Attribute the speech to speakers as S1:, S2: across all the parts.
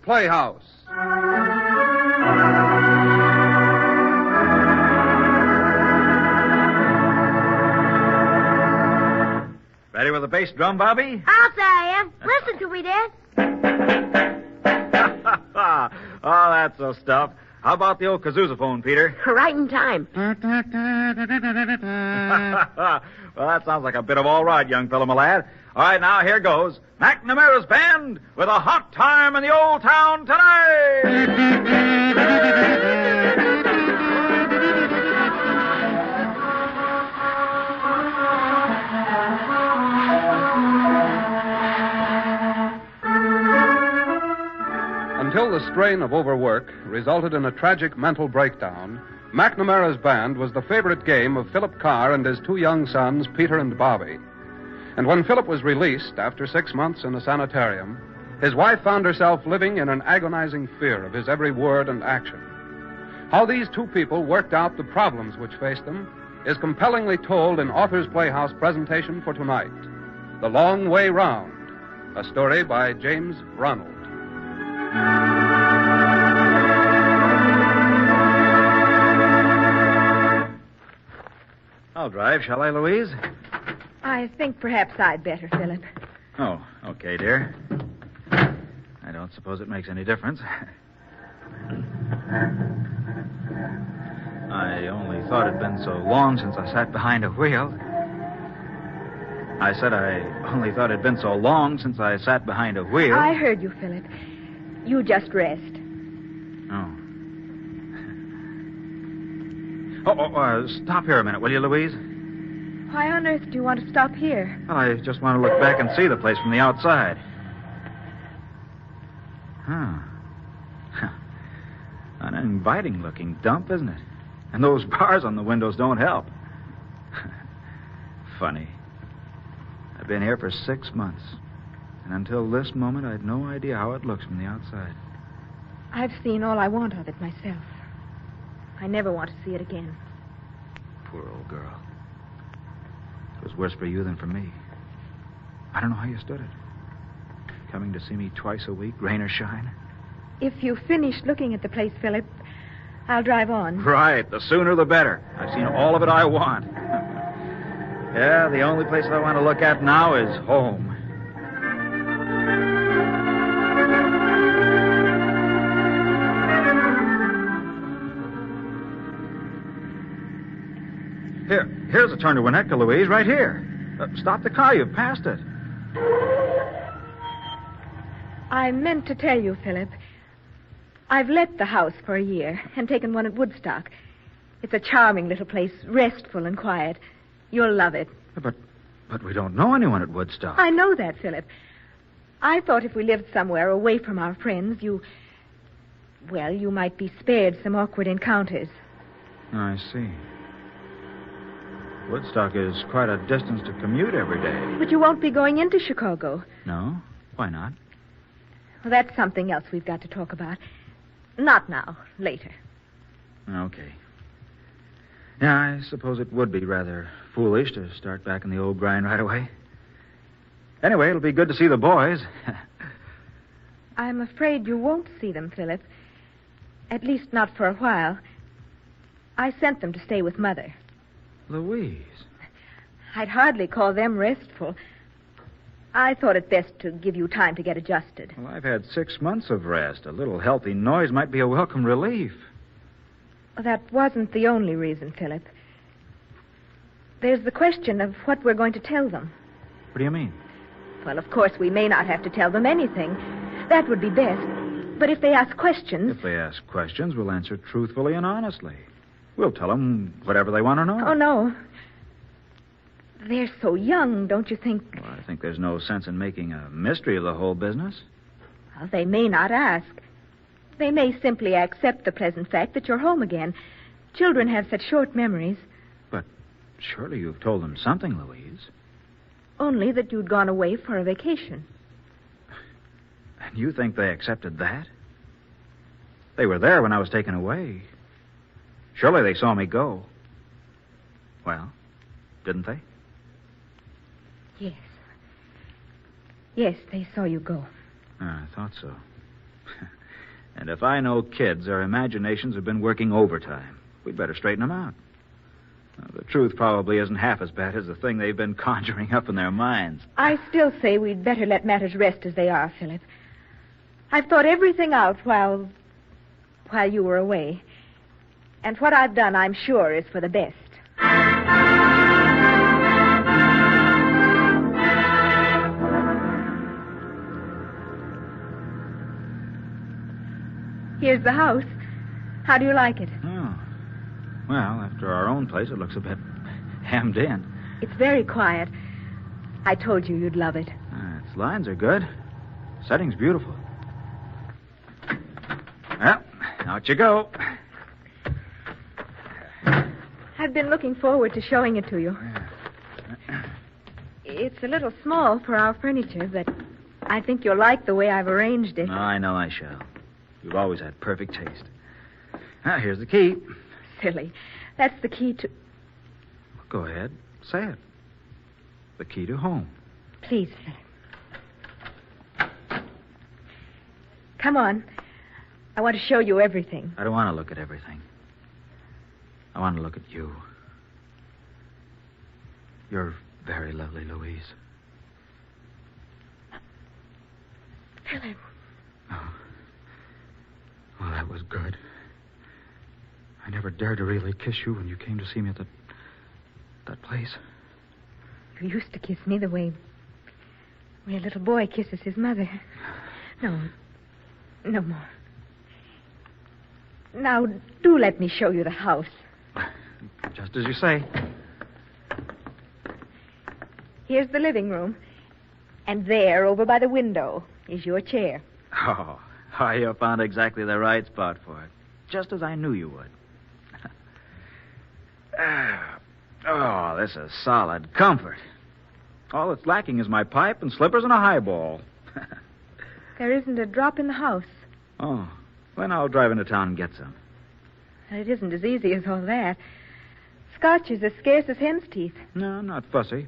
S1: Playhouse.
S2: Ready with the bass drum, Bobby?
S3: I'll say I am. Listen to me, Dad.
S2: Oh, that's the stuff. How about the old kazoosaphone, Peter?
S3: Right in time.
S2: Well, that sounds like a bit of all right, young fellow, my lad. All right, now here goes. McNamara's Band with a hot time in the old town tonight.
S1: Until the strain of overwork resulted in a tragic mental breakdown, McNamara's Band was the favorite game of Philip Carr and his two young sons, Peter and Bobby. And when Philip was released after 6 months in a sanitarium, his wife found herself living in an agonizing fear of his every word and action. How these two people worked out the problems which faced them is compellingly told in Author's Playhouse presentation for tonight, The Long Way Round, a story by James Ronald.
S2: I'll drive, shall I, Louise?
S4: I think perhaps I'd better, Philip.
S2: Oh, okay, dear. I don't suppose it makes any difference. I only thought it'd been so long since I sat behind a wheel. I said I only thought it'd been so long since I sat behind a wheel.
S4: I heard you, Philip. You just rest.
S2: Oh. Stop here a minute, will you, Louise?
S4: Why on earth do you want to stop here?
S2: Well, I just want to look back and see the place from the outside. Huh. An inviting-looking dump, isn't it? And those bars on the windows don't help. Funny. I've been here for 6 months. And until this moment, I had no idea how it looks from the outside.
S4: I've seen all I want of it myself. I never want to see it again.
S2: Poor old girl. It was worse for you than for me. I don't know how you stood it. Coming to see me twice a week, rain or shine.
S4: If you've finished looking at the place, Philip, I'll drive on.
S2: Right. The sooner the better. I've seen all of it I want. Yeah, the only place I want to look at now is home. Here's a turn to Winnetka, Louise, right here. Stop the car. You've passed it.
S4: I meant to tell you, Philip. I've let the house for a year and taken one at Woodstock. It's a charming little place, restful and quiet. You'll love it.
S2: But we don't know anyone at Woodstock.
S4: I know that, Philip. I thought if we lived somewhere away from our friends, you might be spared some awkward encounters.
S2: I see. Woodstock is quite a distance to commute every day.
S4: But you won't be going into Chicago.
S2: No? Why not?
S4: Well, that's something else we've got to talk about. Not now. Later.
S2: Okay. Yeah, I suppose it would be rather foolish to start back in the old grind right away. Anyway, it'll be good to see the boys.
S4: I'm afraid you won't see them, Philip. At least not for a while. I sent them to stay with Mother.
S2: Louise.
S4: I'd hardly call them restful. I thought it best to give you time to get adjusted.
S2: Well, I've had 6 months of rest. A little healthy noise might be a welcome relief.
S4: That wasn't the only reason, Philip. There's the question of what we're going to tell them.
S2: What do you mean?
S4: Well, of course, we may not have to tell them anything. That would be best. But if they ask questions...
S2: If they ask questions, we'll answer truthfully and honestly. We'll tell them whatever they want to know.
S4: Oh, no. They're so young, don't you think?
S2: Well, I think there's no sense in making a mystery of the whole business.
S4: Well, they may not ask. They may simply accept the pleasant fact that you're home again. Children have such short memories.
S2: But surely you've told them something, Louise.
S4: Only that you'd gone away for a vacation.
S2: And you think they accepted that? They were there when I was taken away. Surely they saw me go. Well, didn't they?
S4: Yes. Yes, they saw you go.
S2: I thought so. And if I know kids, their imaginations have been working overtime. We'd better straighten them out. Well, the truth probably isn't half as bad as the thing they've been conjuring up in their minds.
S4: I still say we'd better let matters rest as they are, Philip. I've thought everything out while you were away. And what I've done, I'm sure, is for the best. Here's the house. How do you like it?
S2: Oh. Well, after our own place, it looks a bit hemmed in.
S4: It's very quiet. I told you you'd love it.
S2: Its lines are good. Setting's beautiful. Well, out you go.
S4: I've been looking forward to showing it to you. It's a little small for our furniture, but I think you'll like the way I've arranged it.
S2: No, I know I shall. You've always had perfect taste. Now, here's the key.
S4: Silly. That's the key to...
S2: Go ahead. Say it. The key to home.
S4: Please, Philip. Come on. I want to show you everything.
S2: I don't want to look at everything. I want to look at you. You're very lovely, Louise.
S4: Philip.
S2: Oh. Well, that was good. I never dared to really kiss you when you came to see me at that place.
S4: You used to kiss me the way a little boy kisses his mother. No. No more. Now, do let me show you the house.
S2: Just as you say.
S4: Here's the living room. And there, over by the window, is your chair.
S2: Oh, you found exactly the right spot for it. Just as I knew you would. Oh, this is solid comfort. All that's lacking is my pipe and slippers and a highball.
S4: There isn't a drop in the house.
S2: Oh, then I'll drive into town and get some.
S4: It isn't as easy as all that. Scotch is as scarce as hen's teeth.
S2: No, I'm not fussy.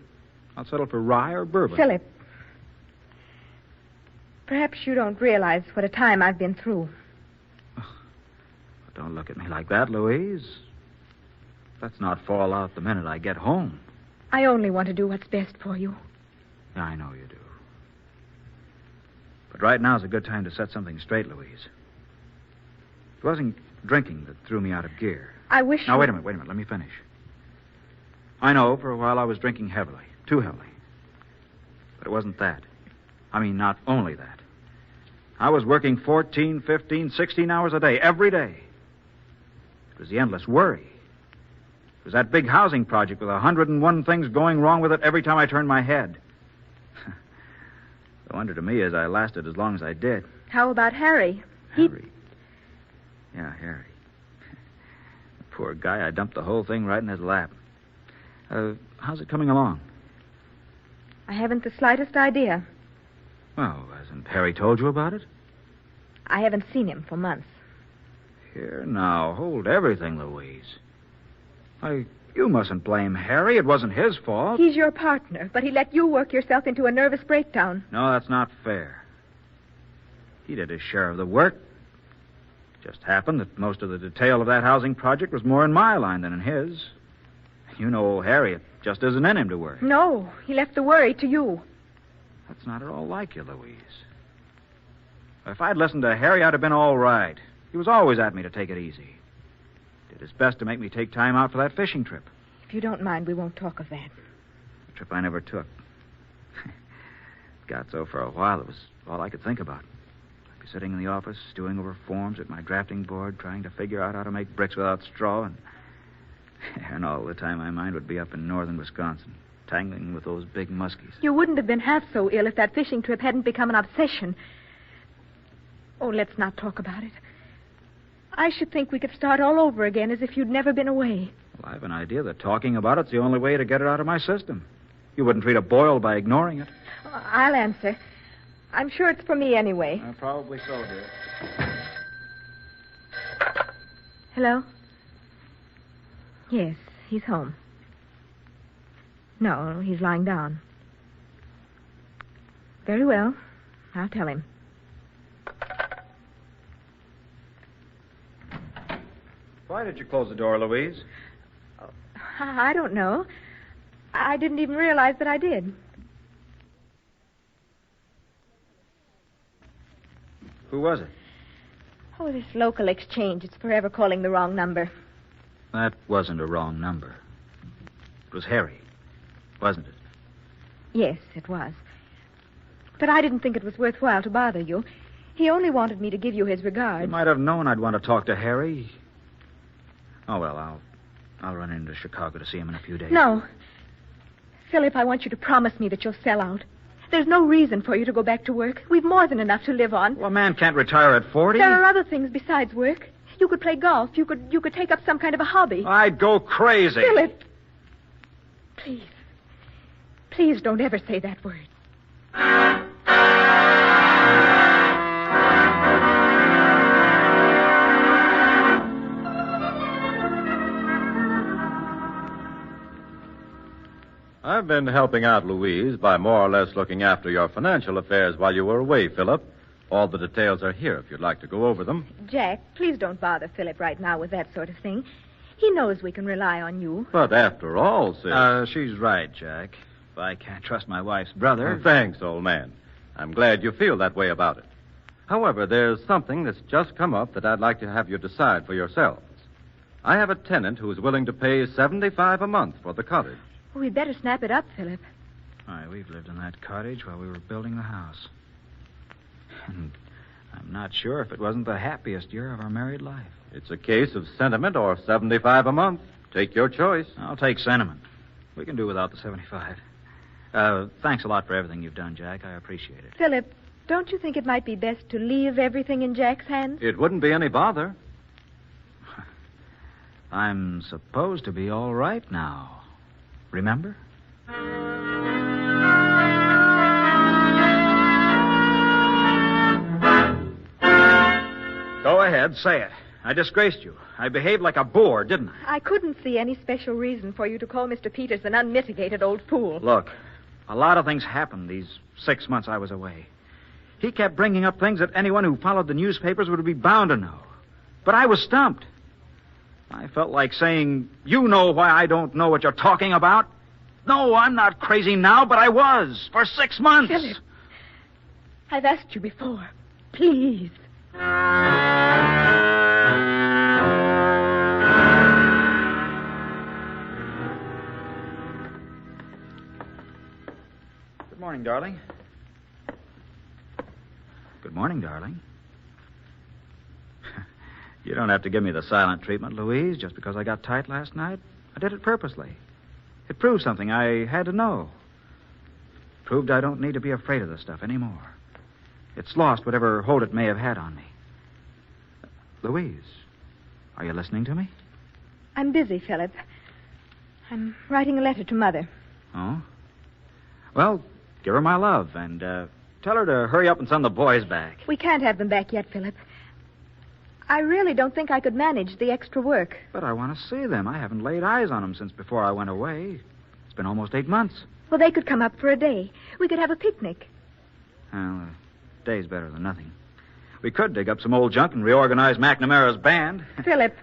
S2: I'll settle for rye or bourbon.
S4: Philip, perhaps you don't realize what a time I've been through.
S2: Oh, don't look at me like that, Louise. Let's not fall out the minute I get home.
S4: I only want to do what's best for you.
S2: I know you do. But right now's a good time to set something straight, Louise. It wasn't drinking that threw me out of gear.
S4: I wish
S2: Now, wait a minute. Let me finish. I know for a while I was drinking heavily. Too heavily. But it wasn't that. I mean, not only that. I was working 14, 15, 16 hours a day, every day. It was the endless worry. It was that big housing project with 101 things going wrong with it every time I turned my head. The wonder to me is I lasted as long as I did.
S4: How about Harry?
S2: Harry? Yeah, Harry. The poor guy, I dumped the whole thing right in his lap. How's it coming along?
S4: I haven't the slightest idea.
S2: Well, hasn't Harry told you about it?
S4: I haven't seen him for months.
S2: Here, now, hold everything, Louise. You mustn't blame Harry. It wasn't his fault.
S4: He's your partner, but he let you work yourself into a nervous breakdown.
S2: No, that's not fair. He did his share of the work. It just happened that most of the detail of that housing project was more in my line than in his. You know old Harry, it just isn't in him to worry.
S4: No, he left the worry to you.
S2: That's not at all like you, Louise. If I'd listened to Harry, I'd have been all right. He was always at me to take it easy. Did his best to make me take time out for that fishing trip.
S4: If you don't mind, we won't talk of that.
S2: A trip I never took. Got so for a while, it was all I could think about. I'd be sitting in the office, stewing over forms at my drafting board, trying to figure out how to make bricks without straw, and all the time my mind would be up in northern Wisconsin, tangling with those big muskies.
S4: You wouldn't have been half so ill if that fishing trip hadn't become an obsession. Oh, let's not talk about it. I should think we could start all over again as if you'd never been away.
S2: Well, I have an idea that talking about it's the only way to get it out of my system. You wouldn't treat a boil by ignoring it.
S4: I'll answer. I'm sure it's for me anyway.
S2: Probably so, dear.
S4: Hello? Yes, he's home. No, he's lying down. Very well. I'll tell him.
S2: Why did you close the door, Louise?
S4: I don't know. I didn't even realize that I did.
S2: Who was it?
S4: Oh, this local exchange. It's forever calling the wrong number.
S2: That wasn't a wrong number. It was Harry, wasn't it?
S4: Yes, it was. But I didn't think it was worthwhile to bother you. He only wanted me to give you his regards.
S2: You might have known I'd want to talk to Harry. Oh, well, I'll run into Chicago to see him in a few days.
S4: No. Philip, I want you to promise me that you'll sell out. There's no reason for you to go back to work. We've more than enough to live on.
S2: Well, a man can't retire at 40.
S4: There are other things besides work. You could play golf. You could take up some kind of a hobby.
S2: I'd go crazy.
S4: Philip, please. Please don't ever say that word.
S5: I've been helping out Louise by more or less looking after your financial affairs while you were away, Philip. All the details are here if you'd like to go over them.
S4: Jack, please don't bother Philip right now with that sort of thing. He knows we can rely on you.
S5: But after all, Sis...
S2: She's right, Jack. If I can't trust my wife's brother...
S5: Thanks, old man. I'm glad you feel that way about it. However, there's something that's just come up that I'd like to have you decide for yourselves. I have a tenant who's willing to pay $75 a month for the cottage.
S4: We'd better snap it up, Philip.
S2: Why, we've lived in that cottage while we were building the house. And I'm not sure if it wasn't the happiest year of our married life.
S5: It's a case of sentiment or $75 a month. Take your choice.
S2: I'll take sentiment. We can do without the 75. Thanks a lot for everything you've done, Jack. I appreciate it.
S4: Philip, don't you think it might be best to leave everything in Jack's hands?
S5: It wouldn't be any bother.
S2: I'm supposed to be all right now. Remember? Go ahead, say it. I disgraced you. I behaved like a boor, didn't I?
S4: I couldn't see any special reason for you to call Mr. Peters an unmitigated old fool.
S2: Look, a lot of things happened these 6 months I was away. He kept bringing up things that anyone who followed the newspapers would be bound to know. But I was stumped. I felt like saying, you know why I don't know what you're talking about? No, I'm not crazy now, but I was for 6 months.
S4: Philip, I've asked you before. Please.
S2: Good morning, darling. Good morning, darling. You don't have to give me the silent treatment, Louise, just because I got tight last night. I did it purposely. It proved something I had to know. It proved I don't need to be afraid of this stuff anymore. It's lost whatever hold it may have had on me. Louise, are you listening to me?
S4: I'm busy, Philip. I'm writing a letter to Mother.
S2: Oh? Well, give her my love and tell her to hurry up and send the boys back.
S4: We can't have them back yet, Philip. I really don't think I could manage the extra work.
S2: But I want to see them. I haven't laid eyes on them since before I went away. It's been almost 8 months.
S4: Well, they could come up for a day. We could have a picnic.
S2: Well, a day's better than nothing. We could dig up some old junk and reorganize McNamara's band.
S4: Philip,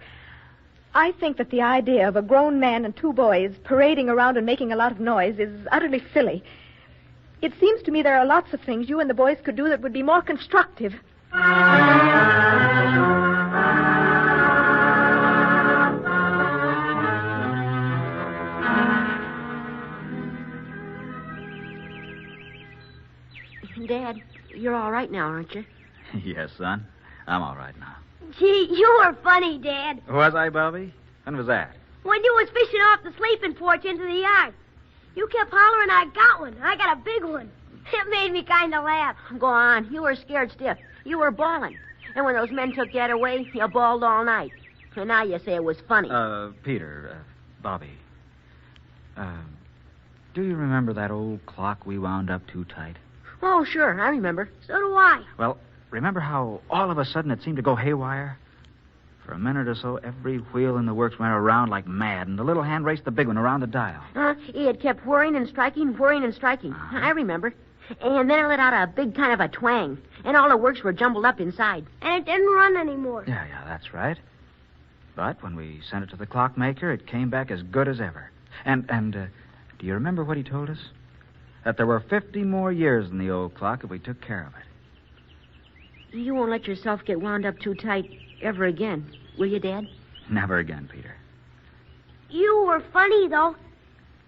S4: I think that the idea of a grown man and 2 boys parading around and making a lot of noise is utterly silly. It seems to me there are lots of things you and the boys could do that would be more constructive.
S3: Dad, you're all right now, aren't you?
S2: Yes, son. I'm all right now.
S3: Gee, you were funny, Dad.
S2: Was I, Bobby? When was that?
S3: When you was fishing off the sleeping porch into the yard. You kept hollering, I got one. I got a big one. It made me kind of laugh. Go on. You were scared stiff. You were bawling. And when those men took Dad away, you bawled all night. And now you say it was funny.
S2: Peter, Bobby. Do you remember that old clock we wound up too tight?
S3: Oh, sure. I remember. So do I.
S2: Well, remember how all of a sudden it seemed to go haywire? For a minute or so, every wheel in the works went around like mad, and the little hand raced the big one around the dial.
S3: It kept whirring and striking, whirring and striking. I remember. And then it let out a big kind of a twang, and all the works were jumbled up inside. And it didn't run anymore.
S2: Yeah, that's right. But when we sent it to the clockmaker, it came back as good as ever. And do you remember what he told us? That there were 50 more years in the old clock if we took care of it.
S3: You won't let yourself get wound up too tight ever again, will you, Dad?
S2: Never again, Peter.
S3: You were funny, though.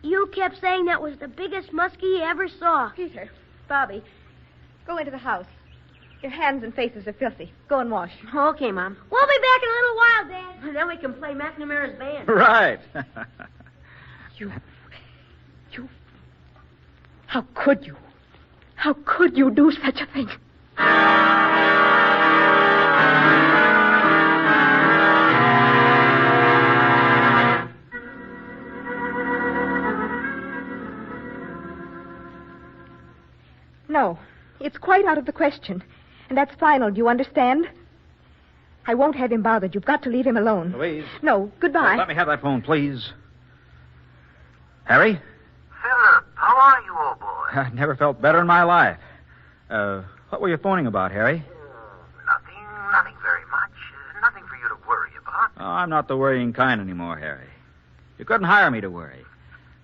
S3: You kept saying that was the biggest muskie you ever saw.
S4: Peter, Bobby, go into the house. Your hands and faces are filthy. Go and wash.
S3: Okay, Mom. We'll be back in a little while, Dad. And then we can play McNamara's band.
S2: Right.
S4: You... How could you? How could you do such a thing? No, it's quite out of the question. And that's final, do you understand? I won't have him bothered. You've got to leave him alone.
S2: Louise.
S4: No, goodbye.
S2: Let me have that phone, please. Harry?
S6: Philip, how are you, old boy?
S2: I never felt better in my life. What were you phoning about, Harry?
S6: Nothing very much. Nothing for you to worry about.
S2: Oh, I'm not the worrying kind anymore, Harry. You couldn't hire me to worry.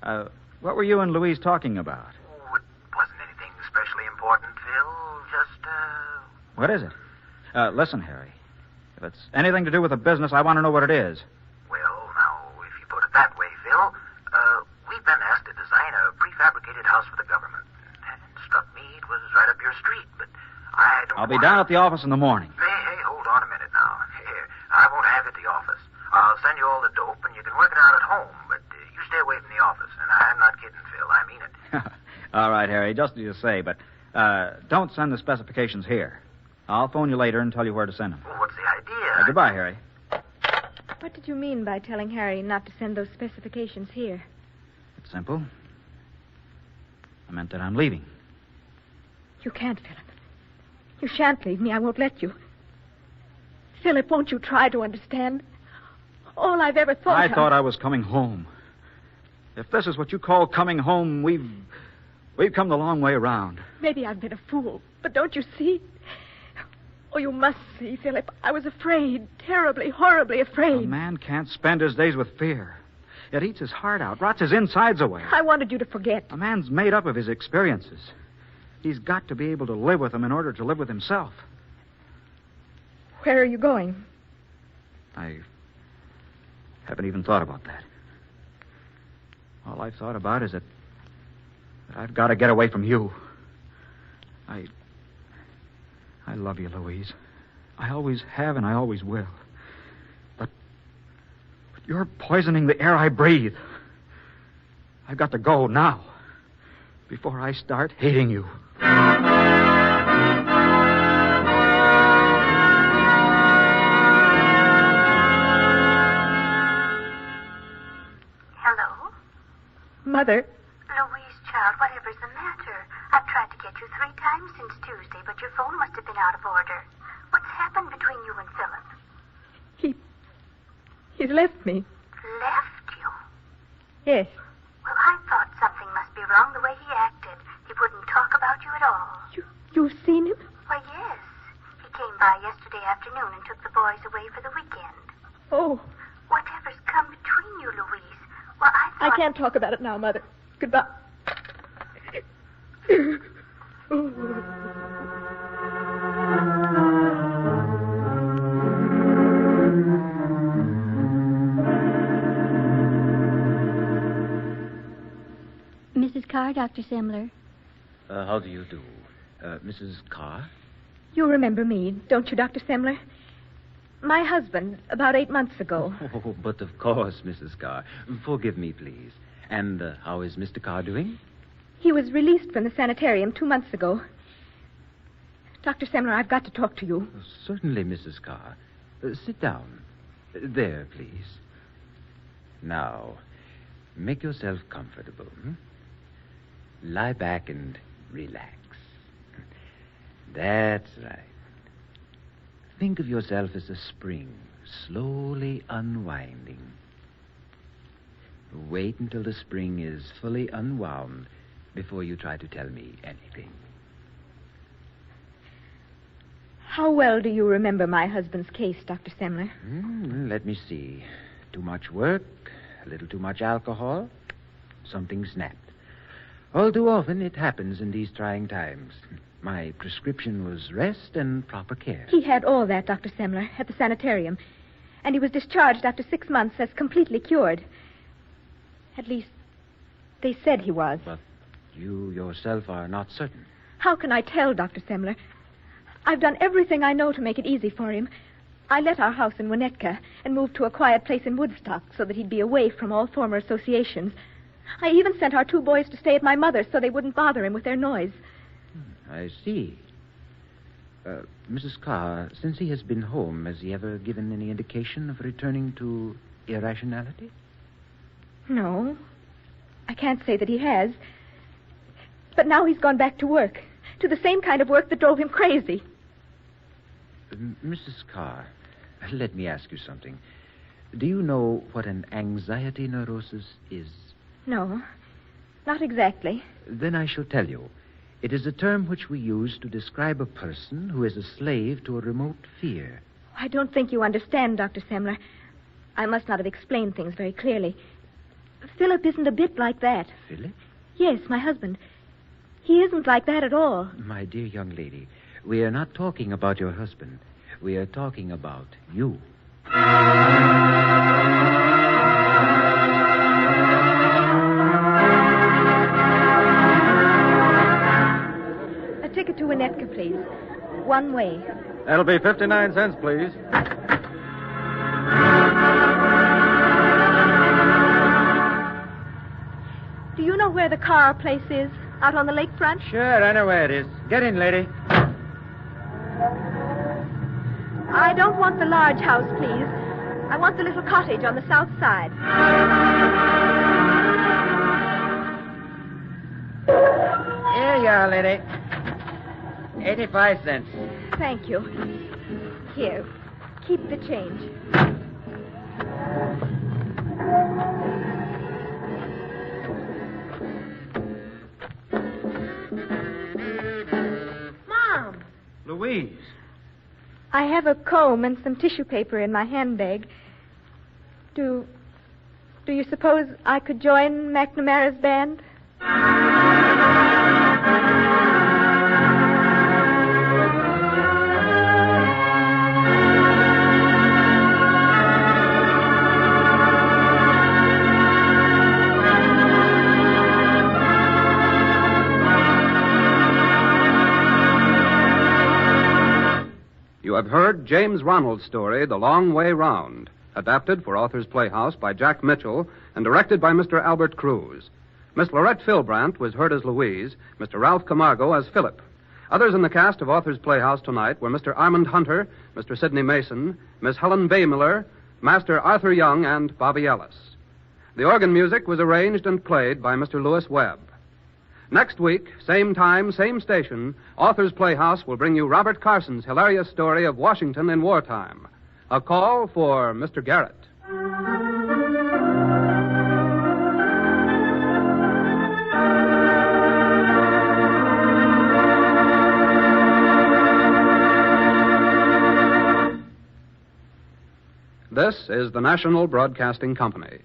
S2: What were you and Louise talking about?
S6: Oh, it wasn't anything especially important, Phil. Just,
S2: What is it? Listen, Harry. If it's anything to do with the business, I want to know what it is.
S6: Well, now, if you put it that way, Phil, we've been asked to design a prefabricated house for the government. And it struck me it was right up your street, but I don't
S2: I'll be down at the office in the morning.
S6: Hey, hold on a minute now. Here, I won't have it at the office. I'll send you all the dope, and you can work it out at home, but you stay away from the office. And I'm not kidding, Phil. I mean it.
S2: All right, Harry, just as you say, but don't send the specifications here. I'll phone you later and tell you where to send them.
S6: Well, what's the idea?
S2: Goodbye, Harry.
S4: What did you mean by telling Harry not to send those specifications here?
S2: It's simple. I meant that I'm leaving.
S4: You can't, Philip. You shan't leave me. I won't let you. Philip, won't you try to understand? All I've ever thought
S2: I thought I was coming home. If this is what you call coming home, we've come the long way around.
S4: Maybe I've been a fool, but don't you see? Oh, you must see, Philip. I was afraid, terribly, horribly afraid.
S2: A man can't spend his days with fear. It eats his heart out, rots his insides away.
S4: I wanted you to forget.
S2: A man's made up of his experiences. He's got to be able to live with them in order to live with himself.
S4: Where are you going?
S2: I haven't even thought about that. All I've thought about is that I've got to get away from you. I love you, Louise. I always have and I always will. But you're poisoning the air I breathe. I've got to go now before I start hating you.
S7: Hello?
S4: Mother,
S7: Louise, child, whatever's the matter? I've tried to get you 3 times since Tuesday, but your phone must have been out of order. What's happened between you and Philip?
S4: he's left me.
S7: Left you?
S4: Yes.
S7: Well, I thought something must be wrong the way he acted. He wouldn't talk about you at all.
S4: You've seen him?
S7: Why, yes. He came by yesterday afternoon and took the boys away for the weekend.
S4: Oh,
S7: Whatever's come between you, Louise? Well, I thought...
S4: I can't talk about it now, Mother. Goodbye.
S8: Mrs. Carr, Dr. Semler.
S9: How do you do? Mrs. Carr?
S4: You remember me, don't you, Dr. Semler? My husband, about 8 months ago.
S9: Oh, but of course, Mrs. Carr. Forgive me, please. And how is Mr. Carr doing?
S4: He was released from the sanitarium 2 months ago. Dr. Semler, I've got to talk to you.
S9: Certainly, Mrs. Carr. Sit down. There, please. Now, make yourself comfortable. Lie back and relax. That's right. Think of yourself as a spring, slowly unwinding. Wait until the spring is fully unwound before you try to tell me anything.
S4: How well do you remember my husband's case, Dr. Semler?
S9: Let me see. Too much work, a little too much alcohol, something snapped. All too often it happens in these trying times. My prescription was rest and proper care.
S4: He had all that, Dr. Semler, at the sanitarium. And he was discharged after 6 months as completely cured. At least, they said he was.
S9: But you yourself are not certain.
S4: How can I tell, Dr. Semler? I've done everything I know to make it easy for him. I let our house in Winnetka and moved to a quiet place in Woodstock so that he'd be away from all former associations. I even sent our 2 boys to stay at my mother's so they wouldn't bother him with their noise.
S9: I see. Mrs. Carr, since he has been home, has he ever given any indication of returning to irrationality?
S4: No. I can't say that he has. But now he's gone back to work. To the same kind of work that drove him crazy.
S9: Mrs. Carr, let me ask you something. Do you know what an anxiety neurosis is?
S4: No, not exactly.
S9: Then I shall tell you. It is a term which we use to describe a person who is a slave to a remote fear.
S4: I don't think you understand, Dr. Semler. I must not have explained things very clearly. Philip isn't a bit like that.
S9: Philip?
S4: Yes, my husband. He isn't like that at all.
S9: My dear young lady, we are not talking about your husband. We are talking about you.
S4: A ticket to Winnetka, please. One way.
S5: That'll be 59 cents, please.
S4: Do you know where the Carr place is? Out on the lakefront?
S2: Sure, I know where it is. Get in, lady.
S4: I don't want the large house, please. I want the little cottage on the south side.
S2: Here you are, lady. 85 cents.
S4: Thank you. Here, keep the change.
S3: Mom!
S2: Louise.
S4: I have a comb and some tissue paper in my handbag. Do you suppose I could join McNamara's band?
S1: You have heard James Ronald's story, The Long Way Round, adapted for Authors Playhouse by Jack Mitchell and directed by Mr. Albert Cruz. Miss Lorette Philbrandt was heard as Louise, Mr. Ralph Camargo as Philip. Others in the cast of Authors Playhouse tonight were Mr. Armand Hunter, Mr. Sidney Mason, Miss Helen Baymiller, Master Arthur Young, and Bobby Ellis. The organ music was arranged and played by Mr. Lewis Webb. Next week, same time, same station, Authors Playhouse will bring you Robert Carson's hilarious story of Washington in wartime. A call for Mr. Garrett. This is the National Broadcasting Company.